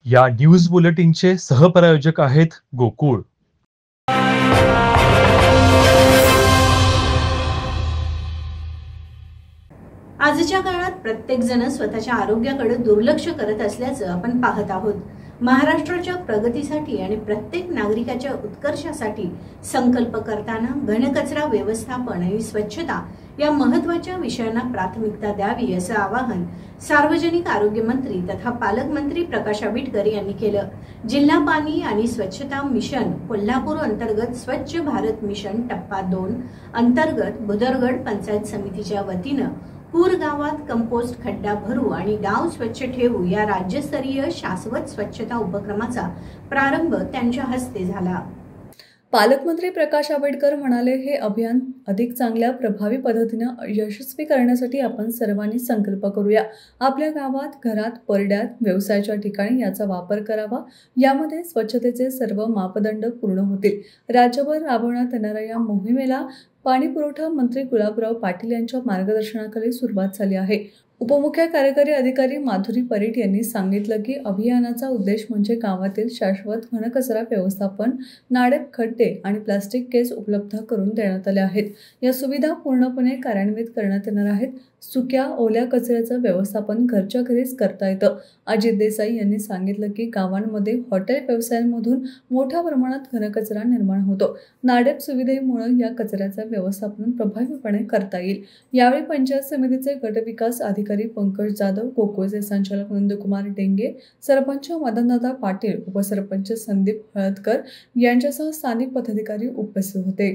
या न्यूज बुलेटिनचे सहप्रायोजक आहेत गोकुळ। आजच्या काळात प्रत्येक जण स्वतःच्या आरोग्याकडे दुर्लक्ष करत असल्याचं आपण पाहत आहोत। महाराष्ट्राच्या प्रगतीसाठी आणि प्रत्येक नागरिकाच्या उत्कर्षासाठी संकल्प करताना घनकचरा व्यवस्थापन आणि स्वच्छता या महत्त्वाच्या विषयांना प्राथमिकता द्यावी असं आवाहन सार्वजनिक आरोग्य मंत्री तथा पालकमंत्री प्रकाश आंबेडकर यांनी केलं। जिल्हा पाणी आणि स्वच्छता मिशन कोल्हापूर अंतर्गत स्वच्छ भारत मिशन टप्पा 2 अंतर्गत भुदरगड पंचायत समितीच्या वतीनं पूर गावात कंपोस्ट खड्डा भरू आणि गाव स्वच्छ ठेवू या राज्यस्तरीय शाश्वत स्वच्छता उपक्रमाचा प्रारंभ त्यांच्या हस्ते झाला। पालकमंत्री प्रकाश आंबेडकर म्हणाले, हे अभियान अधिक चांगल्या प्रभावी पद्धतीने यशस्वी करण्यासाठी आपण सर्वांनी संकल्प करूया। आपल्या गावात, घरात, परड्यात, व्यवसायाच्या ठिकाणी याचा वापर करावा। यामध्ये स्वच्छतेचे सर्व मापदंड पूर्ण होतील। राज्यभर राबवण्यात येणाऱ्या या मोहिमेला पाणी पुरवठा मंत्री गुलाबराव पाटील यांच्या मार्गदर्शनाखाली सुरुवात झाली आहे। उपमुख्य कार्यकारी अधिकारी माधुरी परीट यांनी सांगितलं की अभियानाचा उद्देश म्हणजे गावातील शाश्वत घनकचरा व्यवस्थापन, नाडेप खड्डे आणि प्लास्टिक केस उपलब्ध करून देण्यात आले आहेत। या सुविधा पूर्णपणे कार्यान्वित करण्यात येणार आहेत। सुक्या ओल्या कचऱ्याचं व्यवस्थापन घरच्या घरीच करता येतं। अजित देसाई यांनी सांगितलं की गावांमध्ये हॉटेल व्यवसायांमधून मोठ्या प्रमाणात घनकचरा निर्माण होतो। नाडेप सुविधेमुळे या कचऱ्याचं व्यवस्थापन प्रभावीपणे करता येईल। यावेळी पंचायत समितीचे गटविकास अधिकारी पंकज जाधव, गोकुळचे संचालक नंदकुमार डेंगे, सरपंच मदनदादा पाटील, उपसरपंच संदीप हळदकर यांच्यासह स्थानिक पदाधिकारी उपस्थित होते।